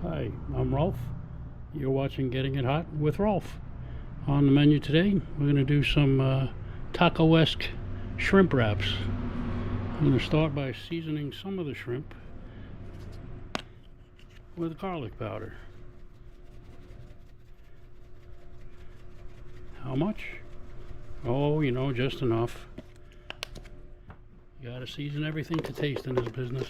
Hi, I'm Rolf. You're watching Getting It Hot with Rolf. On the menu today, we're going to do some taco-esque shrimp wraps. I'm going to start by seasoning some of the shrimp with garlic powder. How much? Oh, you know, just enough. You gotta season everything to taste in this business.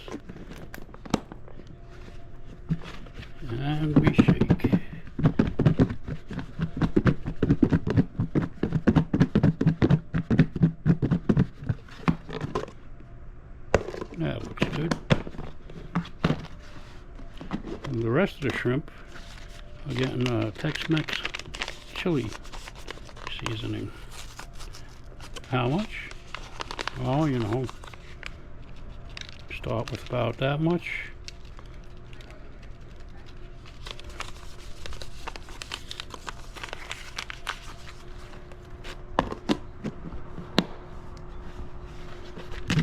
And we shake. That looks good. And the rest of the shrimp are getting Tex-Mex chili seasoning. How much? Oh, you know, start with about that much.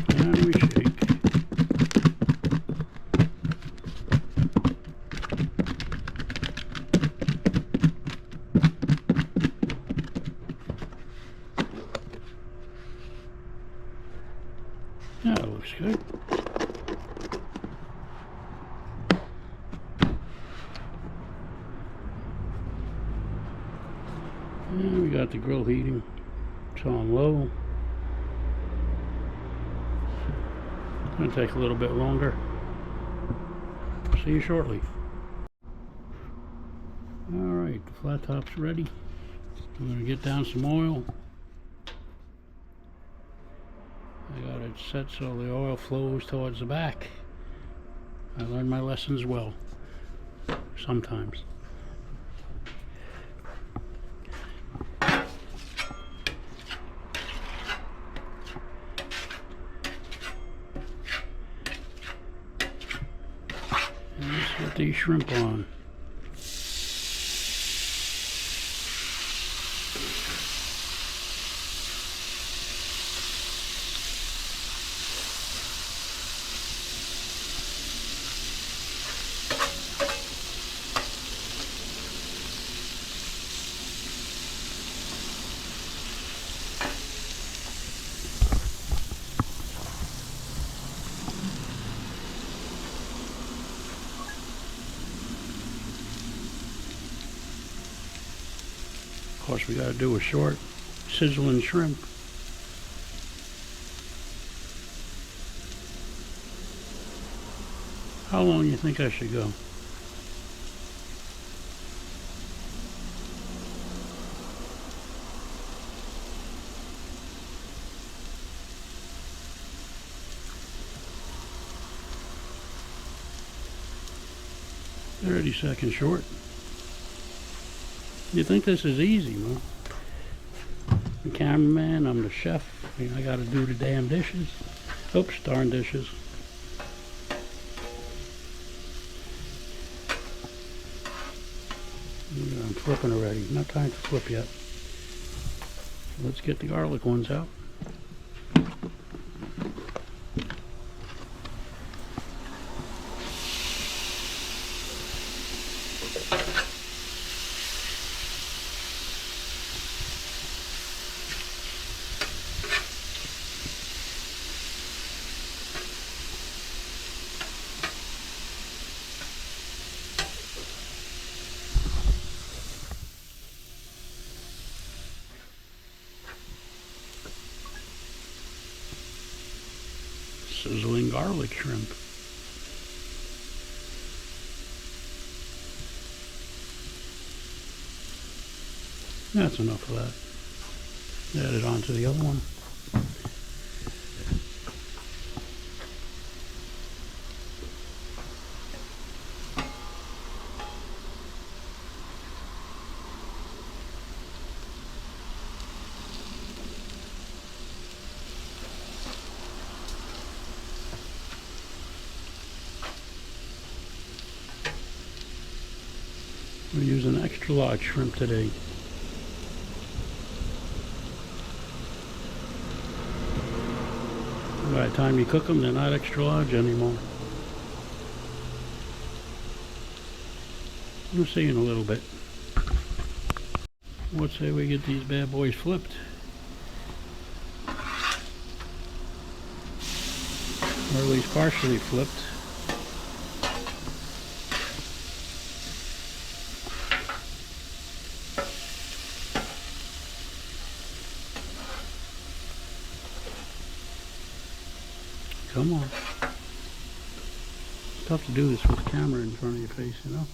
And we shake. That looks good. And we got the grill heating. It's on low. It's going to take a little bit longer. See you shortly. Alright, the flat top's ready. I'm going to get down some oil. I got it set so the oil flows towards the back. I learned my lessons well. Sometimes. And let's put these shrimp on. Of course, we got to do a short sizzling shrimp. How long do you think I should go? "30 seconds short." You think this is easy, man? I'm the cameraman, I'm the chef. I gotta do the damn dishes. Oops, darn dishes. I'm flipping already. Not time to flip yet. Let's get the garlic ones out. Sizzling garlic shrimp. That's enough of that. Add it onto the other one. We're using extra large shrimp today. By the time you cook them, they're not extra large anymore. We'll see in a little bit. Let's say we get these bad boys flipped. Or at least partially flipped. Come on. It's tough to do this with the camera in front of your face, you know?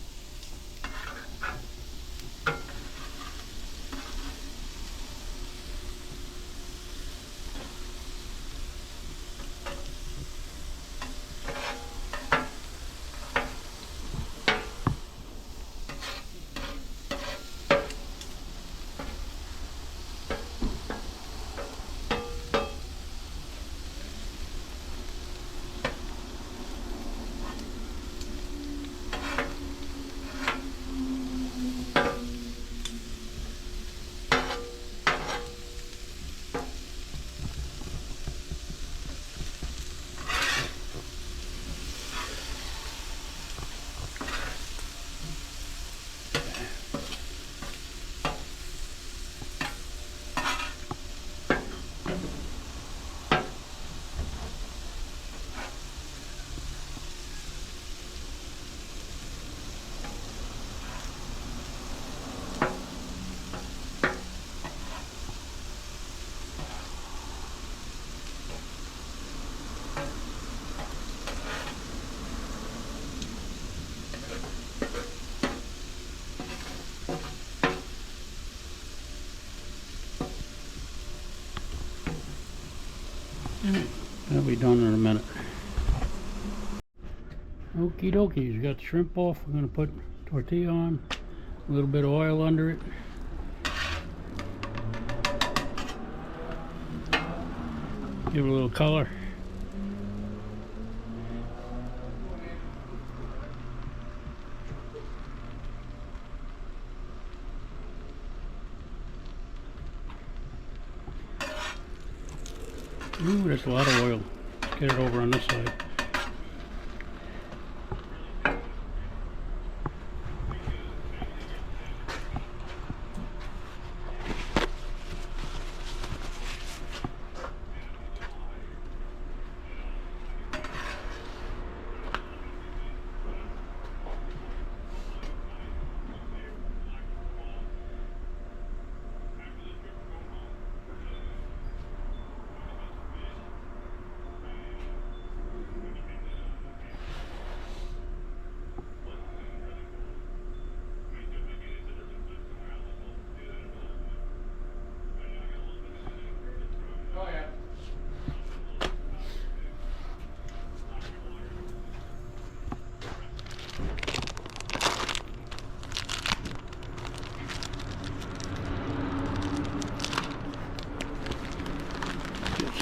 That'll be done in a minute. Okie dokie, we got the shrimp off. We're going to put tortilla on, a little bit of oil under it. Give it a little color. Ooh, that's a lot of oil. Let's get it over on this side.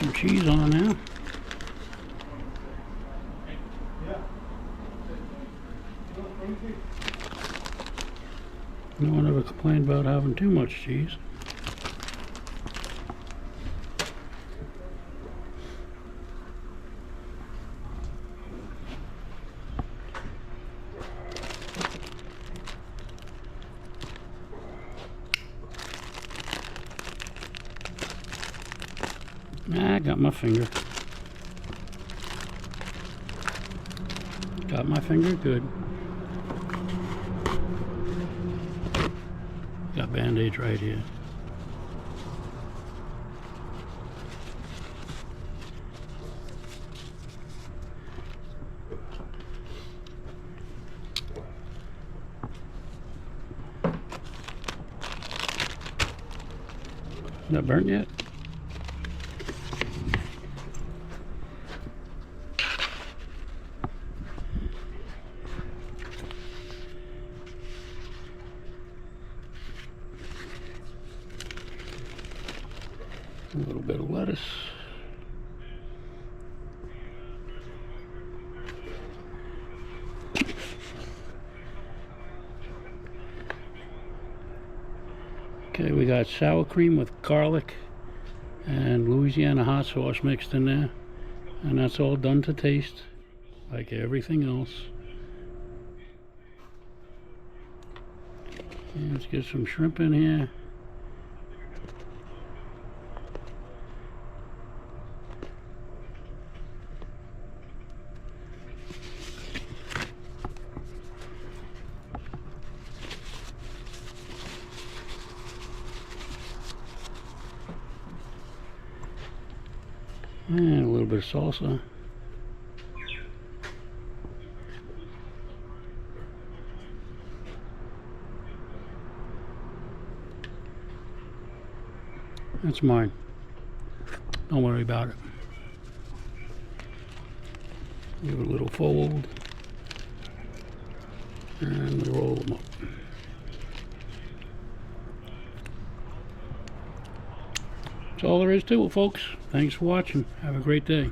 Some cheese on now. No one ever complained about having too much cheese. I got my finger. Got my finger good. Got band-aids right here. Not burnt yet? A little bit of lettuce. Okay, we got sour cream with garlic and Louisiana hot sauce mixed in there, and that's all done to taste like everything else. And let's get some shrimp in here. And a little bit of salsa. That's mine. Don't worry about it. Give it a little fold. And we roll them up. That's all there is to it, folks. Thanks for watching. Have a great day.